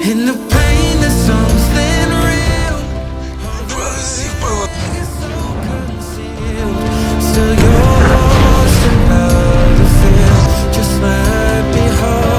In the pain, there's something real. Still you're lost in how to feel. Just let me hold.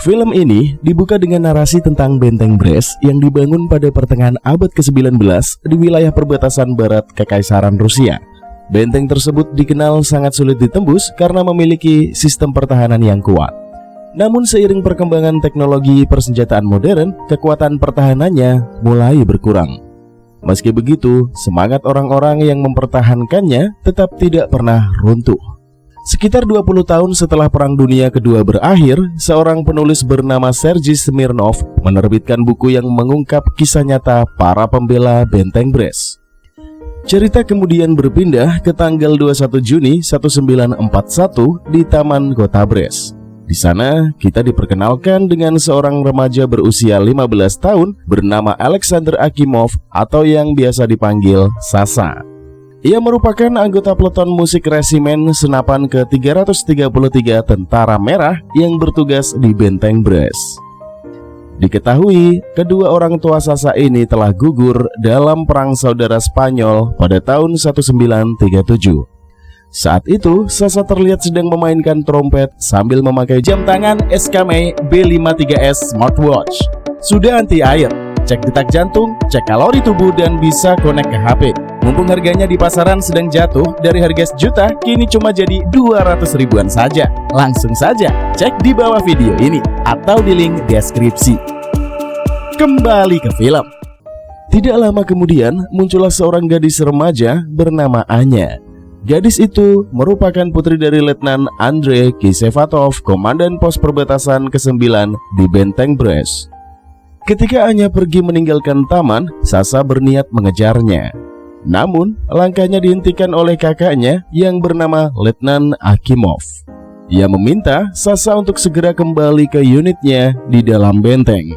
Film ini dibuka dengan narasi tentang Benteng Brest yang dibangun pada pertengahan abad ke-19 di wilayah perbatasan barat Kekaisaran Rusia. Benteng tersebut dikenal sangat sulit ditembus karena memiliki sistem pertahanan yang kuat. Namun seiring perkembangan teknologi persenjataan modern, kekuatan pertahanannya mulai berkurang. Meski begitu, semangat orang-orang yang mempertahankannya tetap tidak pernah runtuh. Sekitar 20 tahun setelah Perang Dunia Kedua berakhir, seorang penulis bernama Sergei Smirnov menerbitkan buku yang mengungkap kisah nyata para pembela Benteng Brest. Cerita kemudian berpindah ke tanggal 21 Juni 1941 di Taman Kota Brest. Di sana, kita diperkenalkan dengan seorang remaja berusia 15 tahun bernama Alexander Akimov atau yang biasa dipanggil Sasa. Ia merupakan anggota peleton musik resimen senapan ke-333 Tentara Merah yang bertugas di Benteng Brest. Diketahui, kedua orang tua Sasa ini telah gugur dalam Perang Saudara Spanyol pada tahun 1937. Saat itu, Sasa terlihat sedang memainkan trompet sambil memakai jam tangan Escame B53S Smartwatch. Sudah anti air, cek detak jantung, cek kalori tubuh, dan bisa connect ke HP. Mumpung harganya di pasaran sedang jatuh dari harga sejuta, kini cuma jadi 200 ribuan saja. Langsung saja cek di bawah video ini atau di link deskripsi. Kembali ke film. Tidak lama kemudian muncullah seorang gadis remaja bernama Anya. Gadis itu merupakan putri dari Letnan Andrei Kisevatov, komandan pos perbatasan ke-9 di Benteng Brest. Ketika Anya pergi meninggalkan taman, Sasa berniat mengejarnya. Namun, langkahnya dihentikan oleh kakaknya yang bernama Letnan Akimov. Ia meminta Sasa untuk segera kembali ke unitnya di dalam benteng.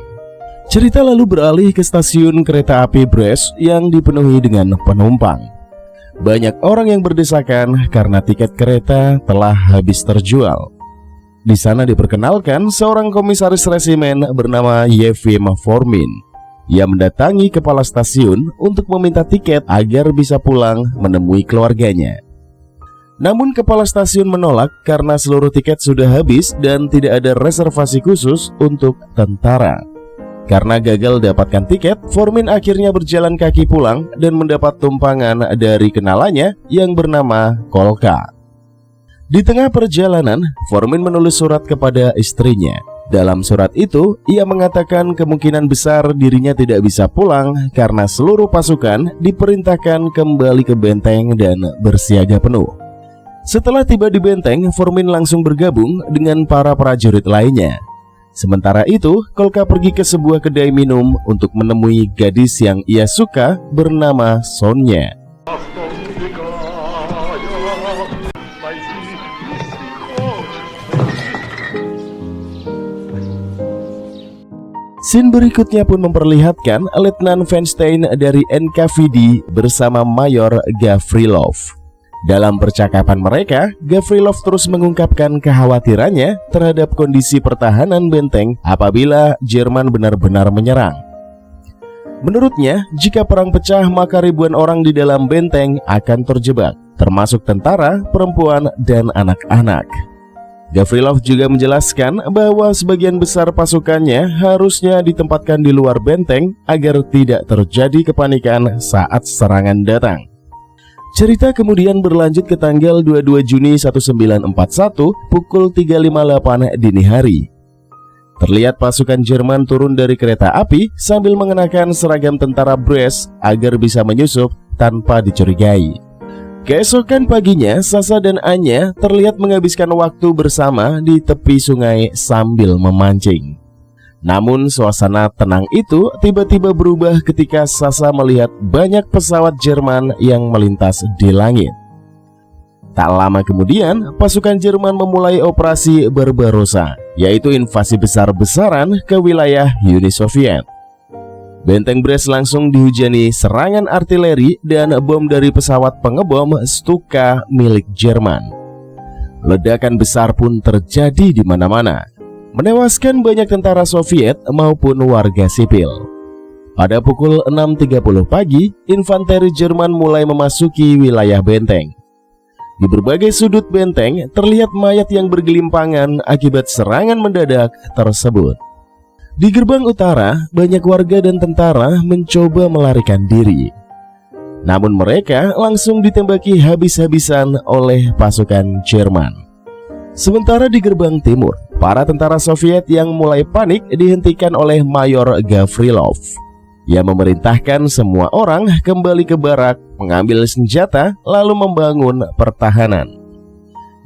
Cerita lalu beralih ke stasiun kereta api Brest yang dipenuhi dengan penumpang. Banyak orang yang berdesakan karena tiket kereta telah habis terjual. Di sana diperkenalkan seorang komisaris resimen bernama Yefim Formin. Ia mendatangi kepala stasiun untuk meminta tiket agar bisa pulang menemui keluarganya. Namun kepala stasiun menolak karena seluruh tiket sudah habis dan tidak ada reservasi khusus untuk tentara. Karena gagal dapatkan tiket, Formin akhirnya berjalan kaki pulang dan mendapat tumpangan dari kenalannya yang bernama Kolka. Di tengah perjalanan, Formin menulis surat kepada istrinya. Dalam surat itu, ia mengatakan kemungkinan besar dirinya tidak bisa pulang karena seluruh pasukan diperintahkan kembali ke benteng dan bersiaga penuh. Setelah tiba di benteng, Formin langsung bergabung dengan para prajurit lainnya. Sementara itu, Kolka pergi ke sebuah kedai minum untuk menemui gadis yang ia suka bernama Sonya. Scene berikutnya pun memperlihatkan Letnan Feinstein dari NKVD bersama Mayor Gavrilov. Dalam percakapan mereka, Gavrilov terus mengungkapkan kekhawatirannya terhadap kondisi pertahanan benteng apabila Jerman benar-benar menyerang. Menurutnya, jika perang pecah maka ribuan orang di dalam benteng akan terjebak, termasuk tentara, perempuan, dan anak-anak. Gavrilov juga menjelaskan bahwa sebagian besar pasukannya harusnya ditempatkan di luar benteng agar tidak terjadi kepanikan saat serangan datang. Cerita kemudian berlanjut ke tanggal 22 Juni 1941 pukul 3.58 dini hari. Terlihat pasukan Jerman turun dari kereta api sambil mengenakan seragam tentara Brest agar bisa menyusup tanpa dicurigai. Keesokan paginya, Sasa dan Anya terlihat menghabiskan waktu bersama di tepi sungai sambil memancing. Namun suasana tenang itu tiba-tiba berubah ketika Sasa melihat banyak pesawat Jerman yang melintas di langit. Tak lama kemudian, pasukan Jerman memulai operasi Barbarossa, yaitu invasi besar-besaran ke wilayah Uni Soviet. Benteng Brest langsung dihujani serangan artileri dan bom dari pesawat pengebom Stuka milik Jerman. Ledakan besar pun terjadi di mana-mana, menewaskan banyak tentara Soviet maupun warga sipil. Pada pukul 6.30 pagi, infanteri Jerman mulai memasuki wilayah benteng. Di berbagai sudut benteng terlihat mayat yang bergelimpangan akibat serangan mendadak tersebut. Di gerbang utara, banyak warga dan tentara mencoba melarikan diri. Namun mereka langsung ditembaki habis-habisan oleh pasukan Jerman. Sementara di gerbang timur, para tentara Soviet yang mulai panik dihentikan oleh Mayor Gavrilov. Ia memerintahkan semua orang kembali ke barak, mengambil senjata, lalu membangun pertahanan.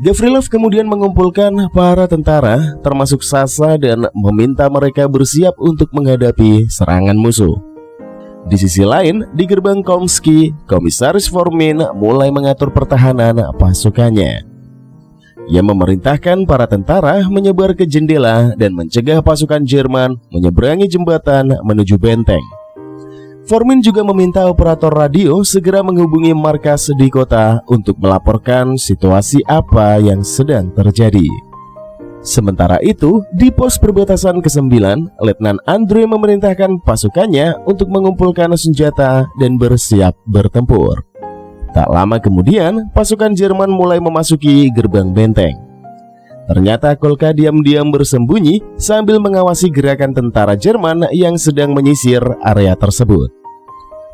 Gavrilov kemudian mengumpulkan para tentara, termasuk Sasa, dan meminta mereka bersiap untuk menghadapi serangan musuh. Di sisi lain, di gerbang Komski, Komisaris Formin mulai mengatur pertahanan pasukannya. Ia memerintahkan para tentara menyebar ke jendela dan mencegah pasukan Jerman menyeberangi jembatan menuju benteng. Formin juga meminta operator radio segera menghubungi markas di kota untuk melaporkan situasi apa yang sedang terjadi. Sementara itu, di pos perbatasan ke-9, Letnan Andre memerintahkan pasukannya untuk mengumpulkan senjata dan bersiap bertempur. Tak lama kemudian, pasukan Jerman mulai memasuki gerbang benteng. Ternyata Kolka diam-diam bersembunyi sambil mengawasi gerakan tentara Jerman yang sedang menyisir area tersebut.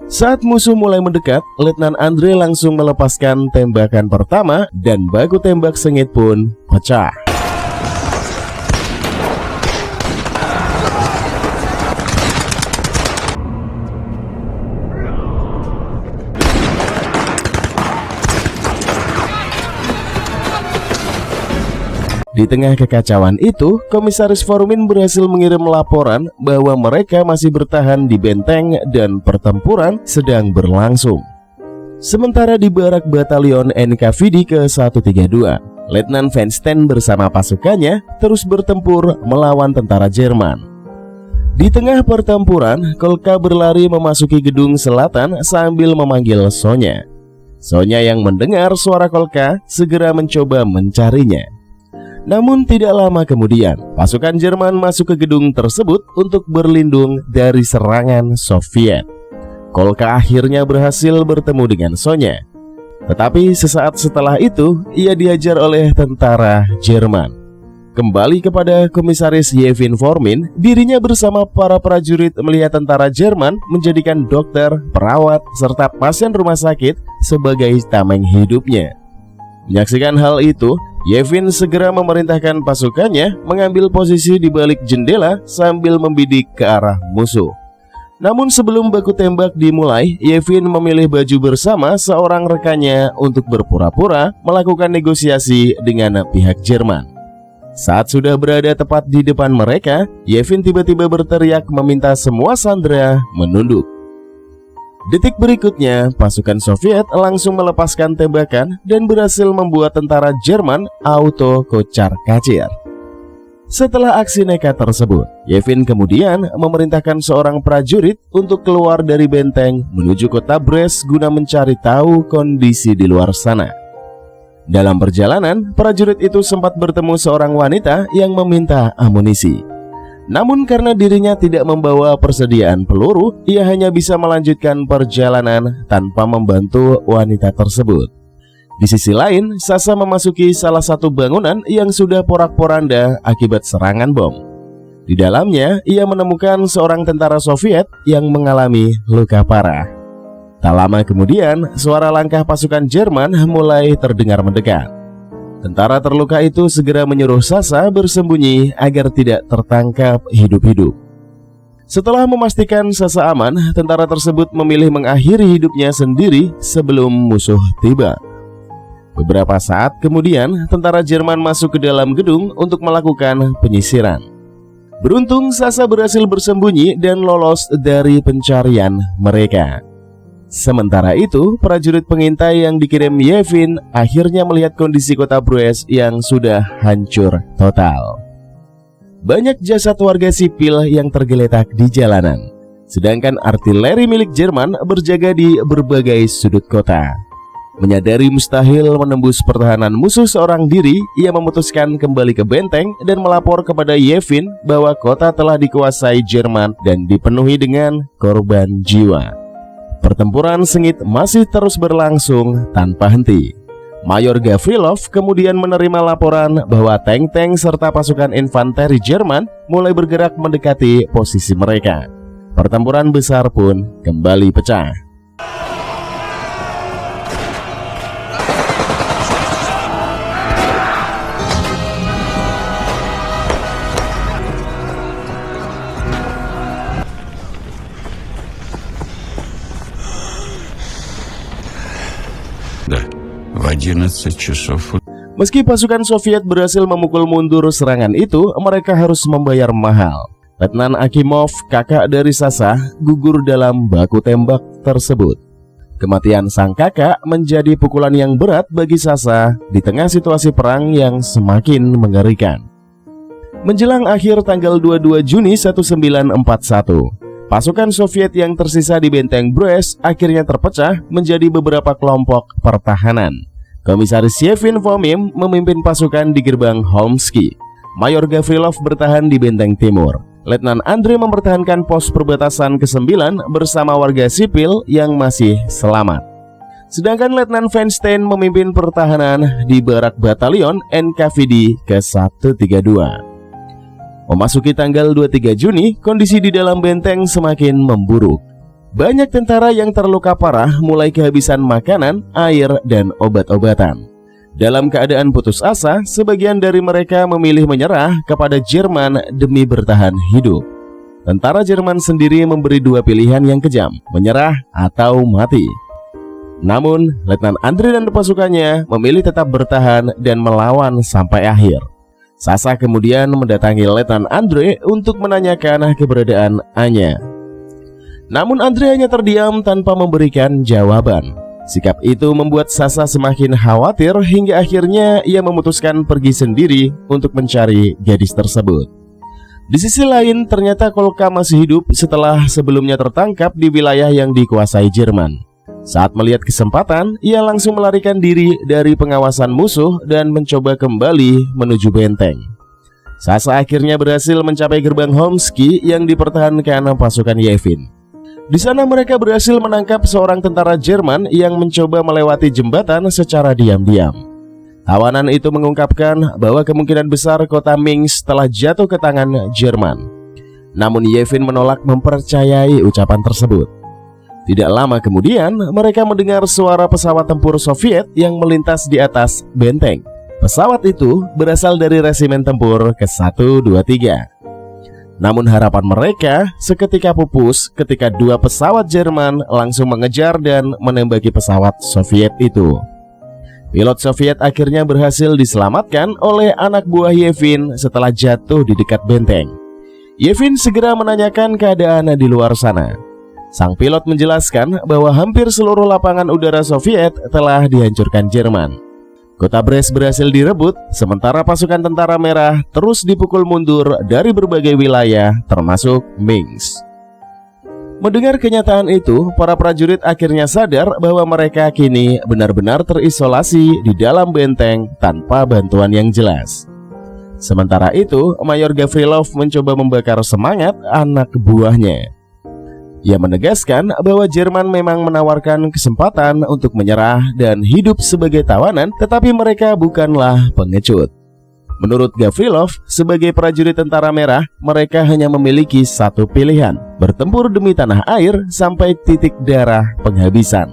Saat musuh mulai mendekat, Letnan Andre langsung melepaskan tembakan pertama dan baku tembak sengit pun pecah. Di tengah kekacauan itu, Komisaris Formin berhasil mengirim laporan bahwa mereka masih bertahan di benteng dan pertempuran sedang berlangsung. Sementara di barak batalion NKVD ke-132, Letnan Feinstein bersama pasukannya terus bertempur melawan tentara Jerman. Di tengah pertempuran, Kolka berlari memasuki gedung selatan sambil memanggil Sonya. Sonya yang mendengar suara Kolka segera mencoba mencarinya. Namun tidak lama kemudian, pasukan Jerman masuk ke gedung tersebut untuk berlindung dari serangan Soviet. Kolka akhirnya berhasil bertemu dengan Sonya. Tetapi sesaat setelah itu, ia dihajar oleh tentara Jerman. Kembali kepada Komisaris Yevhen Formin, dirinya bersama para prajurit melihat tentara Jerman menjadikan dokter, perawat, serta pasien rumah sakit sebagai tameng hidupnya. Menyaksikan hal itu, Yevhen segera memerintahkan pasukannya mengambil posisi di balik jendela sambil membidik ke arah musuh. Namun sebelum baku tembak dimulai, Yevhen memilih baju bersama seorang rekannya untuk berpura-pura melakukan negosiasi dengan pihak Jerman. Saat sudah berada tepat di depan mereka, Yevhen tiba-tiba berteriak meminta semua sandera menunduk. Detik berikutnya, pasukan Soviet langsung melepaskan tembakan dan berhasil membuat tentara Jerman auto kocar-kacir. Setelah aksi nekat tersebut, Yevhen kemudian memerintahkan seorang prajurit untuk keluar dari benteng menuju kota Brest guna mencari tahu kondisi di luar sana. Dalam perjalanan, prajurit itu sempat bertemu seorang wanita yang meminta amunisi. Namun karena dirinya tidak membawa persediaan peluru, ia hanya bisa melanjutkan perjalanan tanpa membantu wanita tersebut. Di sisi lain, Sasa memasuki salah satu bangunan yang sudah porak-poranda akibat serangan bom. Di dalamnya, ia menemukan seorang tentara Soviet yang mengalami luka parah. Tak lama kemudian, suara langkah pasukan Jerman mulai terdengar mendekat. Tentara terluka itu segera menyuruh Sasa bersembunyi agar tidak tertangkap hidup-hidup. Setelah memastikan Sasa aman, tentara tersebut memilih mengakhiri hidupnya sendiri sebelum musuh tiba. Beberapa saat kemudian, tentara Jerman masuk ke dalam gedung untuk melakukan penyisiran. Beruntung Sasa berhasil bersembunyi dan lolos dari pencarian mereka. Sementara itu, prajurit pengintai yang dikirim Yevhen akhirnya melihat kondisi kota Brest yang sudah hancur total. Banyak jasad warga sipil yang tergeletak di jalanan. sedangkan artileri milik Jerman berjaga di berbagai sudut kota. Menyadari mustahil menembus pertahanan musuh seorang diri, ia memutuskan kembali ke benteng dan melapor kepada Yevin bahwa kota telah dikuasai Jerman dan dipenuhi dengan korban jiwa. Pertempuran sengit masih terus berlangsung tanpa henti. Mayor Gavrilov kemudian menerima laporan bahwa tank-tank serta pasukan infanteri Jerman mulai bergerak mendekati posisi mereka. Pertempuran besar pun kembali pecah. В 11 часов. Meski pasukan Soviet berhasil memukul mundur serangan itu, mereka harus membayar mahal. Letnan Akimov, kakak dari Sasa, gugur dalam baku tembak tersebut. Kematian sang kakak menjadi pukulan yang berat bagi Sasa di tengah situasi perang yang semakin mengerikan. Menjelang akhir tanggal 22 Juni 1941, pasukan Soviet yang tersisa di benteng Brest akhirnya terpecah menjadi beberapa kelompok pertahanan. Komisaris Yevin Fomim memimpin pasukan di gerbang Holmsky. Mayor Gavrilov bertahan di benteng timur. Letnan Andrei mempertahankan pos perbatasan ke-9 bersama warga sipil yang masih selamat. Sedangkan Letnan Feinstein memimpin pertahanan di barak batalion NKVD ke-132. Memasuki tanggal 23 Juni, kondisi di dalam benteng semakin memburuk. Banyak tentara yang terluka parah mulai kehabisan makanan, air, dan obat-obatan. Dalam keadaan putus asa, sebagian dari mereka memilih menyerah kepada Jerman demi bertahan hidup. Tentara Jerman sendiri memberi dua pilihan yang kejam, menyerah atau mati. Namun, Letnan Andrei dan pasukannya memilih tetap bertahan dan melawan sampai akhir. Sasa kemudian mendatangi Letnan Andrei untuk menanyakan keberadaan Anya. Namun Andrei hanya terdiam tanpa memberikan jawaban. Sikap itu membuat Sasa semakin khawatir hingga akhirnya ia memutuskan pergi sendiri untuk mencari gadis tersebut. Di sisi lain, ternyata Kolka masih hidup setelah sebelumnya tertangkap di wilayah yang dikuasai Jerman. Saat melihat kesempatan, ia langsung melarikan diri dari pengawasan musuh dan mencoba kembali menuju benteng. Sasa akhirnya berhasil mencapai gerbang Holmsky yang dipertahankan pasukan Yevin. Di sana mereka berhasil menangkap seorang tentara Jerman yang mencoba melewati jembatan secara diam-diam. Tawanan itu mengungkapkan bahwa kemungkinan besar kota Minsk telah jatuh ke tangan Jerman. Namun Yevin menolak mempercayai ucapan tersebut. Tidak lama kemudian, mereka mendengar suara pesawat tempur Soviet yang melintas di atas benteng. Pesawat itu berasal dari resimen tempur ke-123. Namun harapan mereka seketika pupus ketika dua pesawat Jerman langsung mengejar dan menembaki pesawat Soviet itu. Pilot Soviet akhirnya berhasil diselamatkan oleh anak buah Yevin setelah jatuh di dekat benteng. Yevin segera menanyakan keadaan di luar sana. Sang pilot menjelaskan bahwa hampir seluruh lapangan udara Soviet telah dihancurkan Jerman. Kota Brest berhasil direbut, sementara pasukan tentara merah terus dipukul mundur dari berbagai wilayah, termasuk Minsk. Mendengar kenyataan itu, para prajurit akhirnya sadar bahwa mereka kini benar-benar terisolasi di dalam benteng tanpa bantuan yang jelas. Sementara itu, Mayor Gavrilov mencoba membakar semangat anak buahnya. Ia menegaskan bahwa Jerman memang menawarkan kesempatan untuk menyerah dan hidup sebagai tawanan, tetapi mereka bukanlah pengecut. Menurut Gavrilov, sebagai prajurit tentara merah, mereka hanya memiliki satu pilihan: bertempur demi tanah air sampai titik darah penghabisan.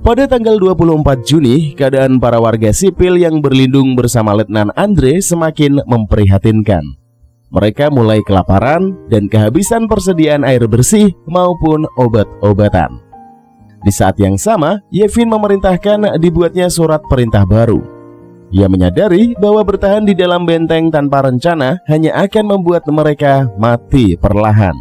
Pada tanggal 24 Juni, keadaan para warga sipil yang berlindung bersama Letnan Andrei semakin memprihatinkan. Mereka mulai kelaparan dan kehabisan persediaan air bersih maupun obat-obatan. Di saat yang sama, Yevin memerintahkan dibuatnya surat perintah baru. Ia menyadari bahwa bertahan di dalam benteng tanpa rencana hanya akan membuat mereka mati perlahan.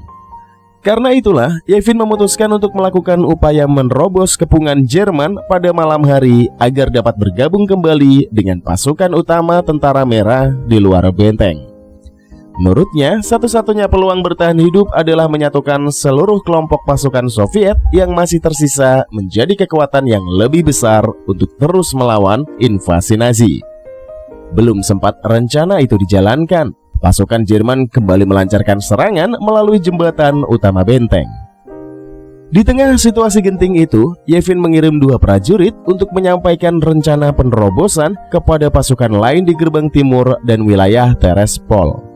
Karena itulah, Yevin memutuskan untuk melakukan upaya menerobos kepungan Jerman pada malam hari agar dapat bergabung kembali dengan pasukan utama tentara merah di luar benteng. Menurutnya, satu-satunya peluang bertahan hidup adalah menyatukan seluruh kelompok pasukan Soviet yang masih tersisa menjadi kekuatan yang lebih besar untuk terus melawan invasi Nazi. Belum sempat rencana itu dijalankan, pasukan Jerman kembali melancarkan serangan melalui jembatan utama benteng. Di tengah situasi genting itu, Yevin mengirim 2 prajurit untuk menyampaikan rencana penerobosan kepada pasukan lain di gerbang timur dan wilayah Terespol.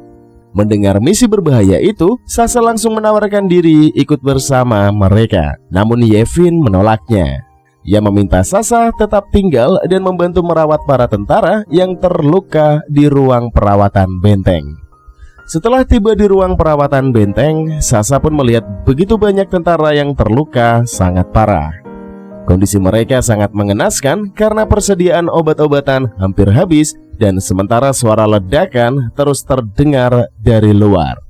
Mendengar misi berbahaya itu, Sasa langsung menawarkan diri ikut bersama mereka. Namun Yevin menolaknya. Ia meminta Sasa tetap tinggal dan membantu merawat para tentara yang terluka di ruang perawatan benteng. Setelah tiba di ruang perawatan benteng, Sasa pun melihat begitu banyak tentara yang terluka sangat parah. Kondisi mereka sangat mengenaskan karena persediaan obat-obatan hampir habis dan sementara suara ledakan terus terdengar dari luar.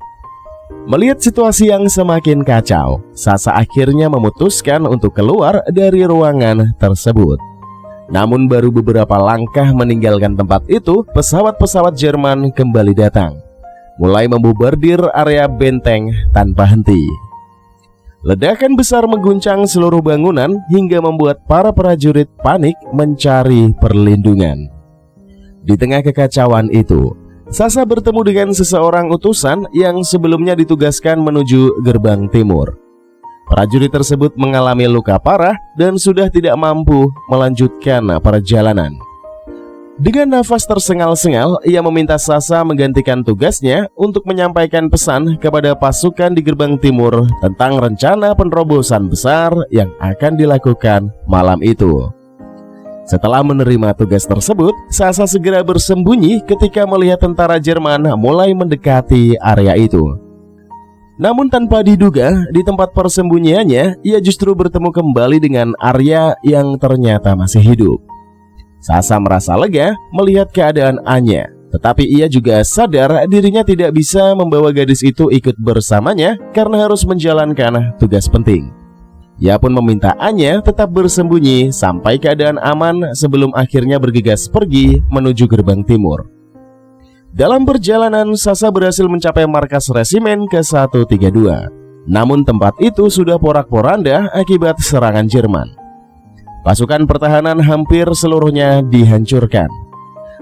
Melihat situasi yang semakin kacau, Sasa akhirnya memutuskan untuk keluar dari ruangan tersebut. Namun baru beberapa langkah meninggalkan tempat itu, pesawat-pesawat Jerman kembali datang, mulai membombardir area benteng tanpa henti. Ledakan besar mengguncang seluruh bangunan hingga membuat para prajurit panik mencari perlindungan. Di tengah kekacauan itu, Sasa bertemu dengan seseorang utusan yang sebelumnya ditugaskan menuju gerbang timur. Prajurit tersebut mengalami luka parah dan sudah tidak mampu melanjutkan perjalanan. Dengan nafas tersengal-sengal, ia meminta Sasa menggantikan tugasnya untuk menyampaikan pesan kepada pasukan di gerbang timur tentang rencana penerobosan besar yang akan dilakukan malam itu. Setelah menerima tugas tersebut, Sasa segera bersembunyi ketika melihat tentara Jerman mulai mendekati area itu. Namun tanpa diduga, di tempat persembunyiannya, ia justru bertemu kembali dengan Arya yang ternyata masih hidup. Sasa merasa lega melihat keadaan Anya, tetapi ia juga sadar dirinya tidak bisa membawa gadis itu ikut bersamanya karena harus menjalankan tugas penting. Ia pun meminta Anya tetap bersembunyi sampai keadaan aman sebelum akhirnya bergegas pergi menuju gerbang timur. Dalam perjalanan, Sasa berhasil mencapai markas resimen ke-132. Namun tempat itu sudah porak-poranda akibat serangan Jerman. Pasukan pertahanan hampir seluruhnya dihancurkan.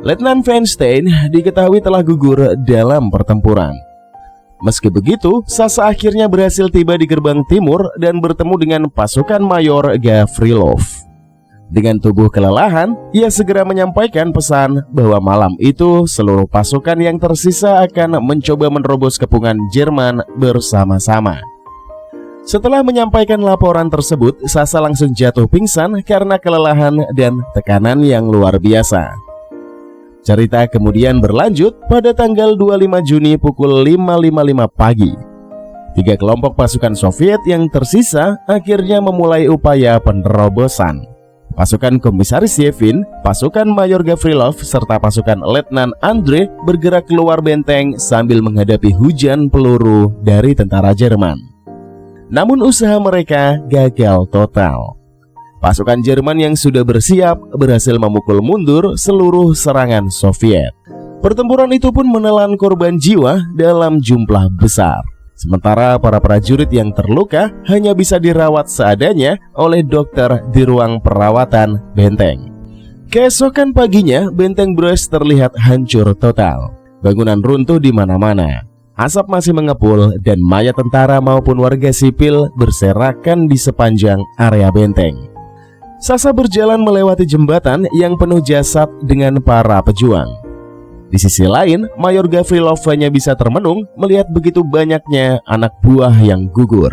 Letnan Feinstein diketahui telah gugur dalam pertempuran. Meski begitu, Sasa akhirnya berhasil tiba di gerbang timur dan bertemu dengan pasukan Mayor Gavrilov. Dengan tubuh kelelahan, ia segera menyampaikan pesan bahwa malam itu seluruh pasukan yang tersisa akan mencoba menerobos kepungan Jerman bersama-sama. Setelah menyampaikan laporan tersebut, Sasa langsung jatuh pingsan karena kelelahan dan tekanan yang luar biasa. Cerita kemudian berlanjut pada tanggal 25 Juni pukul 5.55 pagi. 3 kelompok pasukan Soviet yang tersisa akhirnya memulai upaya penerobosan. Pasukan Komisaris Yevin, pasukan Mayor Gavrilov, serta pasukan Letnan Andre bergerak keluar benteng sambil menghadapi hujan peluru dari tentara Jerman. Namun usaha mereka gagal total. Pasukan Jerman yang sudah bersiap berhasil memukul mundur seluruh serangan Soviet. Pertempuran itu pun menelan korban jiwa dalam jumlah besar. Sementara para prajurit yang terluka hanya bisa dirawat seadanya oleh dokter di ruang perawatan benteng. Keesokan paginya, benteng Brest terlihat hancur total. Bangunan runtuh di mana-mana. Asap masih mengepul dan mayat tentara maupun warga sipil berserakan di sepanjang area benteng. Sasa berjalan melewati jembatan yang penuh jasad dengan para pejuang. Di sisi lain, Mayor Gavrilov hanya bisa termenung melihat begitu banyaknya anak buah yang gugur.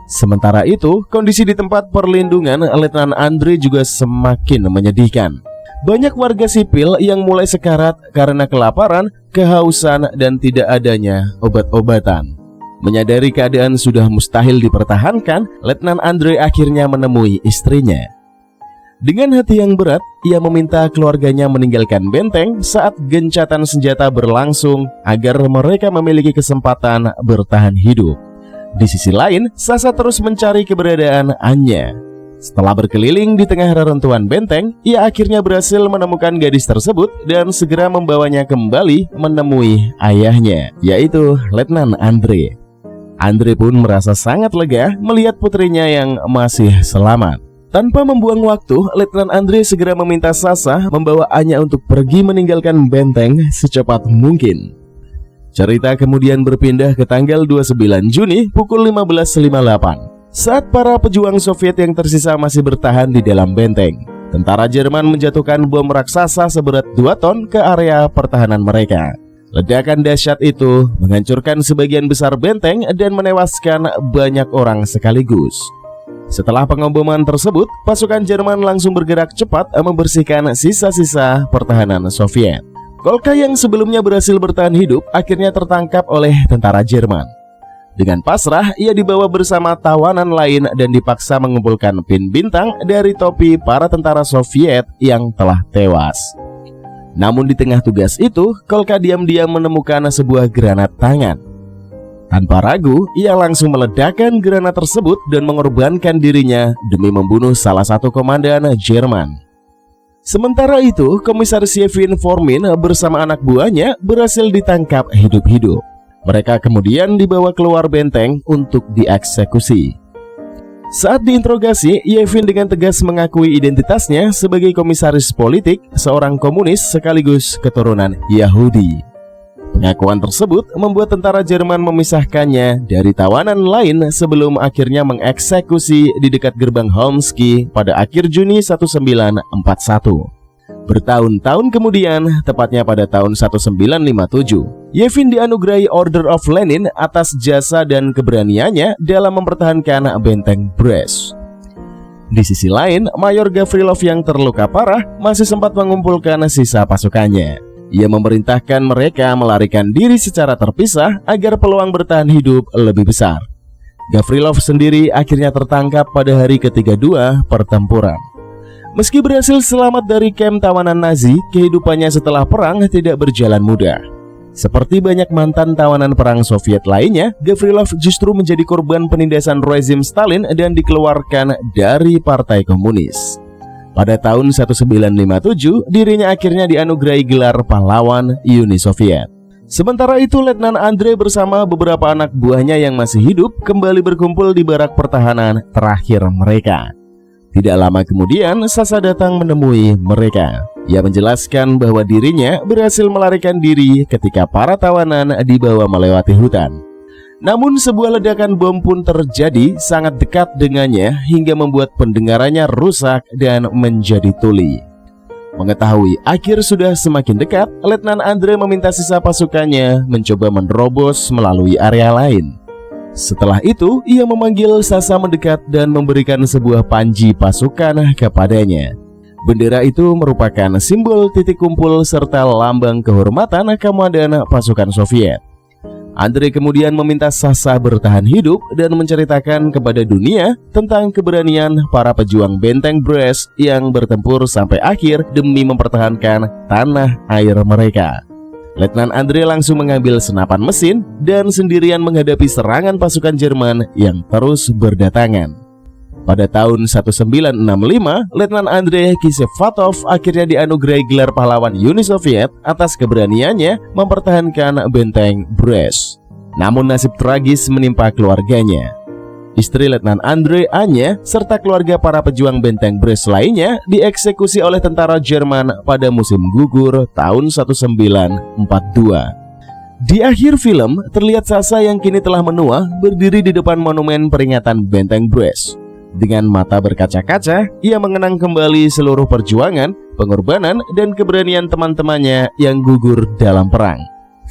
Sementara itu, kondisi di tempat perlindungan Letnan Andre juga semakin menyedihkan. Banyak warga sipil yang mulai sekarat karena kelaparan, kehausan, dan tidak adanya obat-obatan. Menyadari keadaan sudah mustahil dipertahankan, Letnan Andre akhirnya menemui istrinya. Dengan hati yang berat, ia meminta keluarganya meninggalkan benteng saat gencatan senjata berlangsung agar mereka memiliki kesempatan bertahan hidup. Di sisi lain, Sasa terus mencari keberadaan Anya. Setelah berkeliling di tengah reruntuhan benteng, ia akhirnya berhasil menemukan gadis tersebut dan segera membawanya kembali menemui ayahnya, yaitu Letnan Andre. Andre pun merasa sangat lega melihat putrinya yang masih selamat. Tanpa membuang waktu, Letnan Andre segera meminta Sasa membawa Anya untuk pergi meninggalkan benteng secepat mungkin. Cerita kemudian berpindah ke tanggal 29 Juni pukul 15.58. Saat para pejuang Soviet yang tersisa masih bertahan di dalam benteng, tentara Jerman menjatuhkan bom raksasa seberat 2 ton ke area pertahanan mereka. Ledakan dahsyat itu menghancurkan sebagian besar benteng dan menewaskan banyak orang sekaligus. Setelah pengeboman tersebut, pasukan Jerman langsung bergerak cepat membersihkan sisa-sisa pertahanan Soviet. Kolka yang sebelumnya berhasil bertahan hidup akhirnya tertangkap oleh tentara Jerman. Dengan pasrah, ia dibawa bersama tawanan lain dan dipaksa mengumpulkan pin bintang dari topi para tentara Soviet yang telah tewas. Namun di tengah tugas itu, Kolka diam-diam menemukan sebuah granat tangan. Tanpa ragu, ia langsung meledakkan granat tersebut dan mengorbankan dirinya demi membunuh salah satu komandan Jerman. Sementara itu, Komisaris Yevhen Formin bersama anak buahnya berhasil ditangkap hidup-hidup. Mereka kemudian dibawa keluar benteng untuk dieksekusi. Saat diinterogasi, Yevhen dengan tegas mengakui identitasnya sebagai komisaris politik, seorang komunis sekaligus keturunan Yahudi. Pengakuan tersebut membuat tentara Jerman memisahkannya dari tawanan lain sebelum akhirnya mengeksekusi di dekat gerbang Holmsky pada akhir Juni 1941. Bertahun-tahun kemudian, tepatnya pada tahun 1957, Yevhen dianugerahi Order of Lenin atas jasa dan keberaniannya dalam mempertahankan benteng Brest. Di sisi lain, Mayor Gavrilov yang terluka parah masih sempat mengumpulkan sisa pasukannya. Ia memerintahkan mereka melarikan diri secara terpisah agar peluang bertahan hidup lebih besar. Gavrilov sendiri akhirnya tertangkap pada hari ke-32 pertempuran. Meski berhasil selamat dari kamp tawanan Nazi, kehidupannya setelah perang tidak berjalan mudah. Seperti banyak mantan tawanan perang Soviet lainnya, Gavrilov justru menjadi korban penindasan rezim Stalin dan dikeluarkan dari Partai Komunis. Pada tahun 1957, dirinya akhirnya dianugerahi gelar pahlawan Uni Soviet. Sementara itu, Letnan Andre bersama beberapa anak buahnya yang masih hidup kembali berkumpul di barak pertahanan terakhir mereka. Tidak lama kemudian, Sasa datang menemui mereka. Ia menjelaskan bahwa dirinya berhasil melarikan diri ketika para tawanan dibawa melewati hutan. Namun sebuah ledakan bom pun terjadi sangat dekat dengannya hingga membuat pendengarannya rusak dan menjadi tuli. Mengetahui akhir sudah semakin dekat, Letnan Andre meminta sisa pasukannya mencoba menerobos melalui area lain. Setelah itu, ia memanggil Sasa mendekat dan memberikan sebuah panji pasukan kepadanya. Bendera itu merupakan simbol titik kumpul serta lambang kehormatan komandan pasukan Soviet. Andre kemudian meminta Sasa bertahan hidup dan menceritakan kepada dunia tentang keberanian para pejuang benteng Brest yang bertempur sampai akhir demi mempertahankan tanah air mereka. Letnan Andre langsung mengambil senapan mesin dan sendirian menghadapi serangan pasukan Jerman yang terus berdatangan. Pada tahun 1965, Letnan Andre Kishevatov akhirnya dianugerahi gelar pahlawan Uni Soviet atas keberaniannya mempertahankan benteng Brest. Namun nasib tragis menimpa keluarganya. Istri Letnan Andre, Anya, serta keluarga para pejuang benteng Brest lainnya dieksekusi oleh tentara Jerman pada musim gugur tahun 1942. Di akhir film, terlihat Sasa yang kini telah menua berdiri di depan monumen peringatan benteng Brest. Dengan mata berkaca-kaca, ia mengenang kembali seluruh perjuangan, pengorbanan, dan keberanian teman-temannya yang gugur dalam perang.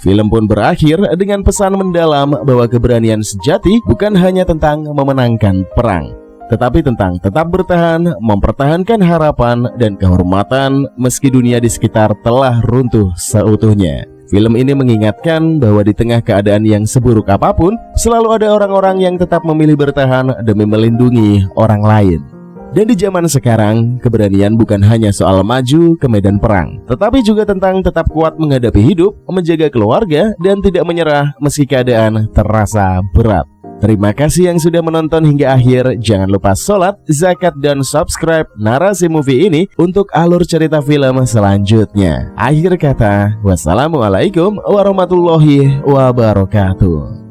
Film pun berakhir dengan pesan mendalam bahwa keberanian sejati bukan hanya tentang memenangkan perang, tetapi tentang tetap bertahan, mempertahankan harapan dan kehormatan meski dunia di sekitar telah runtuh seutuhnya. Film ini mengingatkan bahwa di tengah keadaan yang seburuk apapun, selalu ada orang-orang yang tetap memilih bertahan demi melindungi orang lain. Dan di zaman sekarang, keberanian bukan hanya soal maju ke medan perang, tetapi juga tentang tetap kuat menghadapi hidup, menjaga keluarga, dan tidak menyerah meski keadaan terasa berat. Terima kasih yang sudah menonton hingga akhir. Jangan lupa sholat, zakat, dan subscribe Narasi Movie ini untuk alur cerita film selanjutnya. Akhir kata, wassalamualaikum warahmatullahi wabarakatuh.